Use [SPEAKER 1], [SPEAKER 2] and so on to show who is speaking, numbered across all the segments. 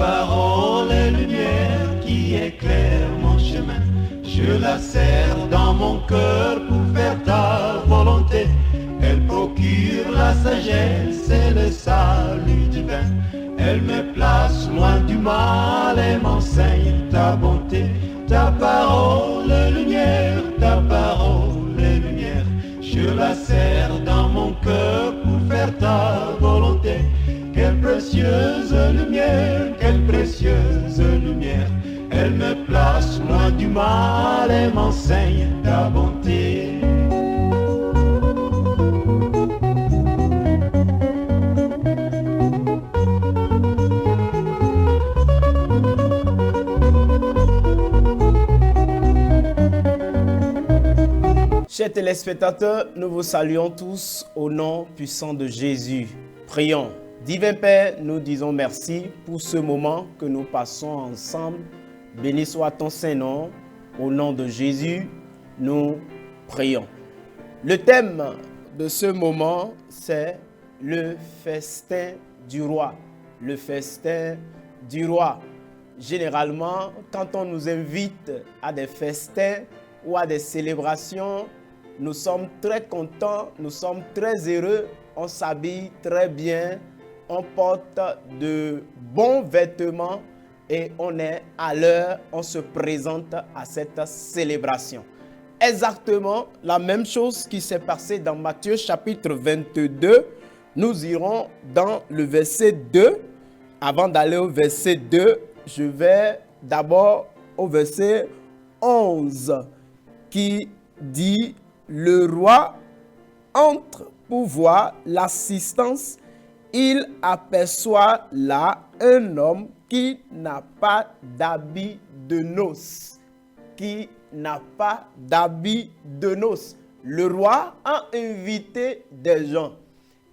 [SPEAKER 1] parole est lumière qui éclaire mon chemin. Je la serre dans mon cœur pour faire ta volonté. Elle procure la sagesse et le salut divin. Elle me place loin du mal et m'enseigne ta bonté. Ta parole est lumière, ta parole est lumière. Je la serre dans mon cœur pour faire ta volonté. Quelle précieuse lumière, quelle précieuse lumière. Elle me place loin du mal et m'enseigne ta bonté.
[SPEAKER 2] Chers téléspectateurs, nous vous saluons tous au nom puissant de Jésus. Prions. Divin Père, nous disons merci pour ce moment que nous passons ensemble. Béni soit ton Saint-Nom. Au nom de Jésus, nous prions. Le thème de ce moment, c'est le festin du roi. Le festin du roi. Généralement, quand on nous invite à des festins ou à des célébrations, nous sommes très contents, nous sommes très heureux, on s'habille très bien, on porte de bons vêtements et on est à l'heure, on se présente à cette célébration. Exactement la même chose qui s'est passée dans Matthieu chapitre 22. Nous irons dans le verset 2. Avant d'aller au verset 2, je vais d'abord au verset 11 qui dit: le roi entre pour voir l'assistance. Il aperçoit là un homme qui n'a pas d'habit de noces. Qui n'a pas d'habit de noces. Le roi a invité des gens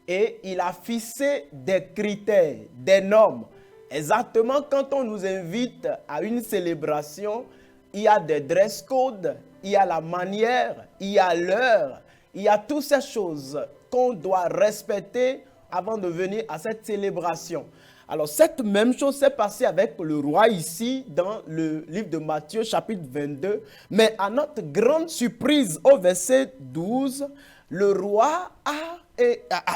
[SPEAKER 2] et il a fixé des critères, des normes. Exactement quand on nous invite à une célébration, il y a des dress codes, il y a la manière, il y a l'heure, il y a toutes ces choses qu'on doit respecter avant de venir à cette célébration. Alors, cette même chose s'est passée avec le roi ici dans le livre de Matthieu, chapitre 22. Mais à notre grande surprise, au verset 12, le roi a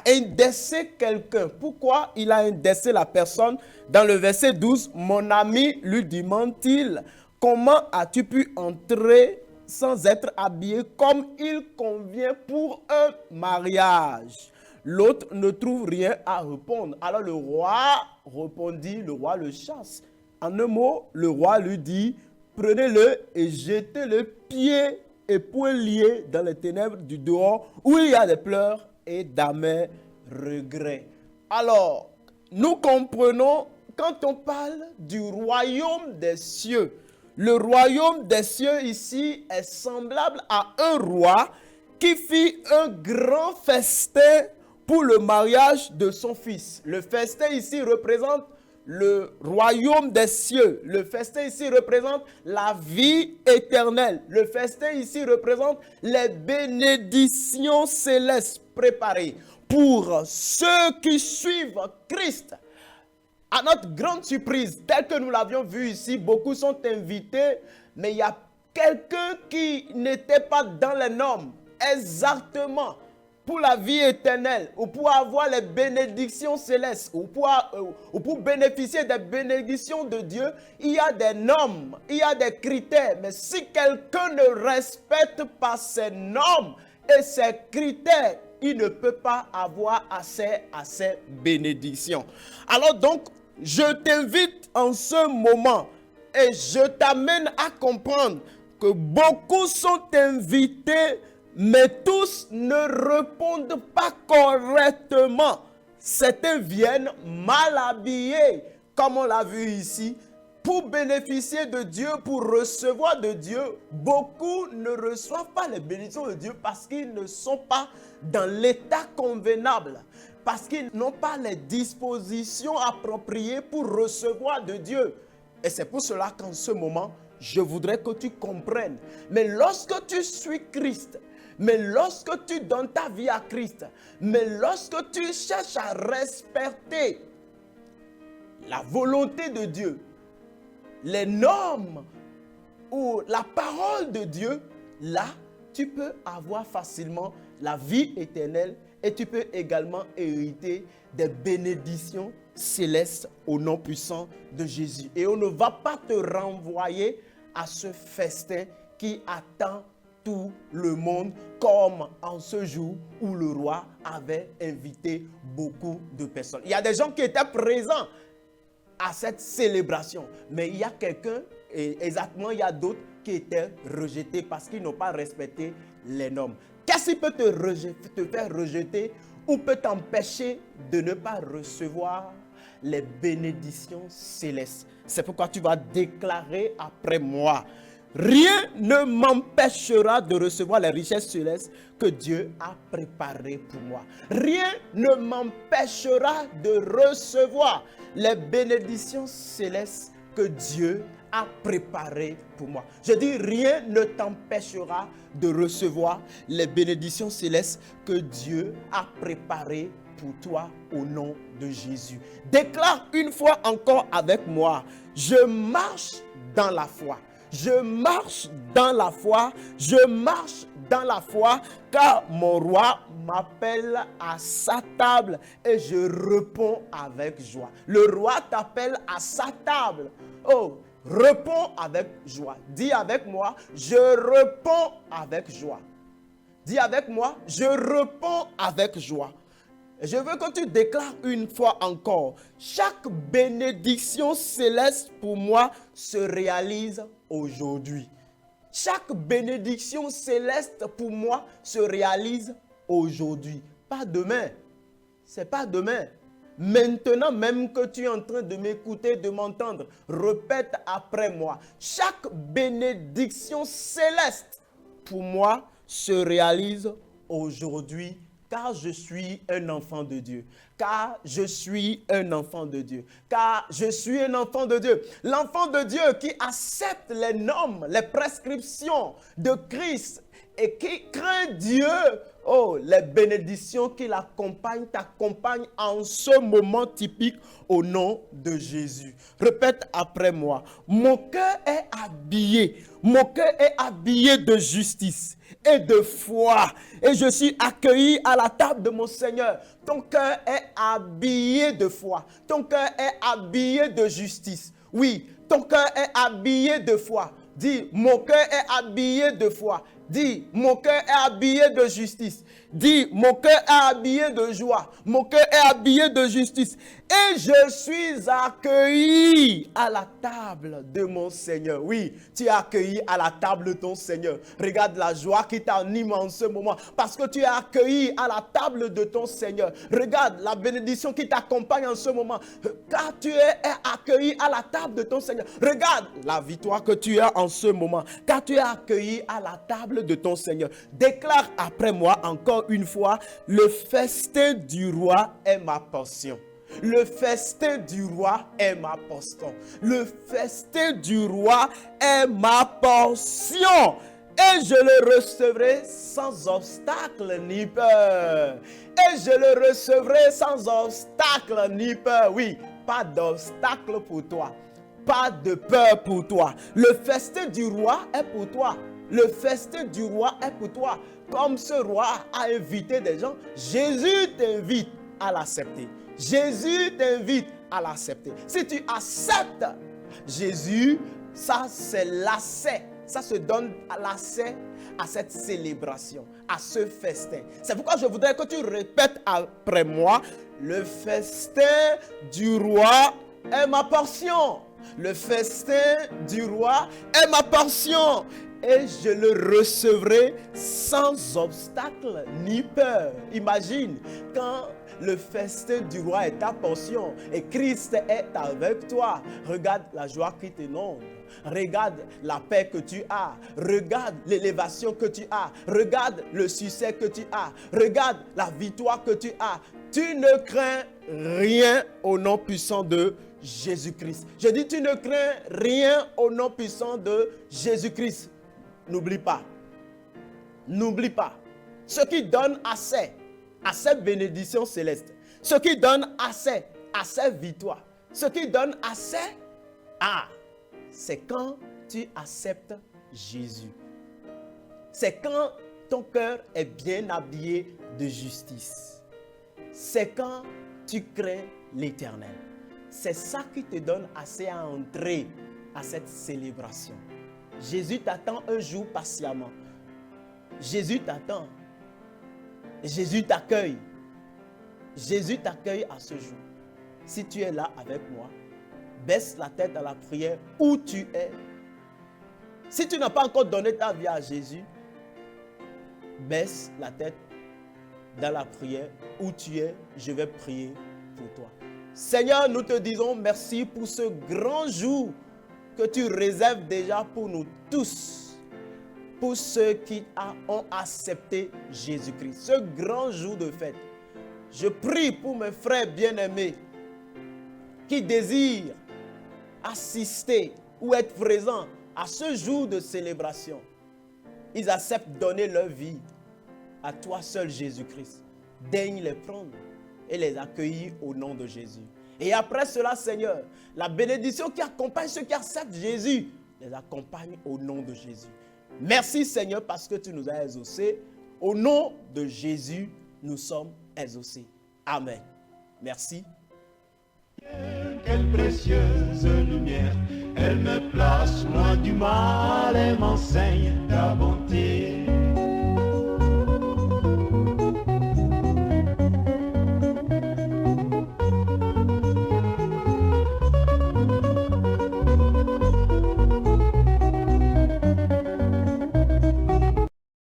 [SPEAKER 2] indexé quelqu'un. Pourquoi il a indexé la personne? Dans le verset 12, mon ami lui demande-t-il, comment as-tu pu entrer sans être habillé comme il convient pour un mariage? L'autre ne trouve rien à répondre. Alors le roi répondit, le roi le chasse. En un mot, le roi lui dit, prenez-le et jetez-le pieds et poings liés dans les ténèbres du dehors où il y a des pleurs et d'amers regrets. Alors, nous comprenons quand on parle du royaume des cieux. Le royaume des cieux ici est semblable à un roi qui fit un grand festin pour le mariage de son fils. Le festin ici représente le royaume des cieux. Le festin ici représente la vie éternelle. Le festin ici représente les bénédictions célestes préparées pour ceux qui suivent Christ. À notre grande surprise, tel que nous l'avions vu ici, beaucoup sont invités, mais il y a quelqu'un qui n'était pas dans les normes exactement pour la vie éternelle, ou pour avoir les bénédictions célestes, ou pour bénéficier des bénédictions de Dieu. Il y a des normes, il y a des critères. Mais si quelqu'un ne respecte pas ces normes et ces critères, il ne peut pas avoir accès à ces bénédictions. Alors donc, je t'invite en ce moment et je t'amène à comprendre que beaucoup sont invités, mais tous ne répondent pas correctement. Certains viennent mal habillés, comme on l'a vu ici, pour bénéficier de Dieu, pour recevoir de Dieu. Beaucoup ne reçoivent pas les bénédictions de Dieu parce qu'ils ne sont pas dans l'état convenable, parce qu'ils n'ont pas les dispositions appropriées pour recevoir de Dieu. Et c'est pour cela qu'en ce moment, je voudrais que tu comprennes. Mais lorsque tu suis Christ, mais lorsque tu donnes ta vie à Christ, mais lorsque tu cherches à respecter la volonté de Dieu, les normes ou la parole de Dieu, là, tu peux avoir facilement la vie éternelle et tu peux également hériter des bénédictions célestes au nom puissant de Jésus. Et on ne va pas te renvoyer à ce festin qui attend tout le monde, comme en ce jour où le roi avait invité beaucoup de personnes. Il y a des gens qui étaient présents à cette célébration, mais il y a quelqu'un, et exactement il y a d'autres qui étaient rejetés parce qu'ils n'ont pas respecté les normes. Qu'est-ce qui peut te faire rejeter ou peut t'empêcher de ne pas recevoir les bénédictions célestes? C'est pourquoi tu vas déclarer après moi: rien ne m'empêchera de recevoir les richesses célestes que Dieu a préparées pour moi. Rien ne m'empêchera de recevoir les bénédictions célestes que Dieu a préparées pour moi. Je dis, rien ne t'empêchera de recevoir les bénédictions célestes que Dieu a préparées pour toi au nom de Jésus. Déclare une fois encore avec moi: je marche dans la foi. Je marche dans la foi, je marche dans la foi, car mon roi m'appelle à sa table et je réponds avec joie. Le roi t'appelle à sa table. Oh, réponds avec joie. Dis avec moi: je réponds avec joie. Dis avec moi: je réponds avec joie. Je veux que tu déclares une fois encore: chaque bénédiction céleste pour moi se réalise aujourd'hui. Chaque bénédiction céleste pour moi se réalise aujourd'hui. Pas demain. C'est pas demain. Maintenant même que tu es en train de m'écouter, de m'entendre, répète après moi: chaque bénédiction céleste pour moi se réalise aujourd'hui. Car je suis un enfant de Dieu. Car je suis un enfant de Dieu. Car je suis un enfant de Dieu. L'enfant de Dieu qui accepte les normes, les prescriptions de Christ et qui craint Dieu. Oh, les bénédictions qui l'accompagnent, t'accompagnent en ce moment typique au nom de Jésus. Répète après moi: mon cœur est habillé. Mon cœur est habillé de justice et de foi. Et je suis accueilli à la table de mon Seigneur. Ton cœur est habillé de foi. Ton cœur est habillé de justice. Oui, ton cœur est habillé de foi. Dis: mon cœur est habillé de foi. Dis: mon cœur est habillé de justice. Dis: mon cœur est habillé de joie. Mon cœur est habillé de justice. Et je suis accueilli à la table de mon Seigneur. Oui, tu es accueilli à la table de ton Seigneur. Regarde la joie qui t'anime en ce moment. Parce que tu es accueilli à la table de ton Seigneur. Regarde la bénédiction qui t'accompagne en ce moment. Car tu es accueilli à la table de ton Seigneur. Regarde la victoire que tu as en ce moment. Car tu es accueilli à la table de ton Seigneur. Déclare après moi encore une fois: le festin du roi est ma portion. Le festin du roi est ma portion. Le festin du roi est ma portion. Et je le recevrai sans obstacle ni peur. Et je le recevrai sans obstacle ni peur. Oui, pas d'obstacle pour toi. Pas de peur pour toi. Le festin du roi est pour toi. Le festin du roi est pour toi. Comme ce roi a invité des gens, Jésus t'invite à l'accepter. Jésus t'invite à l'accepter. Si tu acceptes Jésus, ça c'est l'accès. Ça se donne à l'accès à cette célébration, à ce festin. C'est pourquoi je voudrais que tu répètes après moi: le festin du roi est ma portion. Le festin du roi est ma portion. Et je le recevrai sans obstacle ni peur. Imagine quand le festin du roi est ta portion et Christ est avec toi. Regarde la joie qui t'inonde. Regarde la paix que tu as. Regarde l'élévation que tu as. Regarde le succès que tu as. Regarde la victoire que tu as. Tu ne crains rien au nom puissant de Jésus-Christ. Je dis, tu ne crains rien au nom puissant de Jésus-Christ. N'oublie pas. N'oublie pas. Ce qui donne accès à cette bénédiction céleste, ce qui donne accès à cette victoire, Ce qui donne assez, c'est quand tu acceptes Jésus. C'est quand ton cœur est bien habillé de justice. C'est quand tu crées l'Éternel. C'est ça qui te donne assez à entrer à cette célébration. Jésus t'attend un jour patiemment. Jésus t'attend. Jésus t'accueille. Jésus t'accueille à ce jour. Si tu es là avec moi, baisse la tête à la prière où tu es. Si tu n'as pas encore donné ta vie à Jésus, baisse la tête dans la prière où tu es. Je vais prier pour toi. Seigneur, nous te disons merci pour ce grand jour que tu réserves déjà pour nous tous, pour ceux qui ont accepté Jésus-Christ. Ce grand jour de fête. Je prie pour mes frères bien-aimés qui désirent assister ou être présents à ce jour de célébration. Ils acceptent de donner leur vie à toi seul, Jésus-Christ. Daigne les prendre et les accueillir au nom de Jésus. Et après cela, Seigneur, la bénédiction qui accompagne ceux qui acceptent Jésus, les accompagne au nom de Jésus. Merci, Seigneur, parce que tu nous as exaucés. Au nom de Jésus, nous sommes exaucés. Amen. Merci.
[SPEAKER 1] Quelle précieuse lumière, elle me place loin du mal et m'enseigne ta bonté.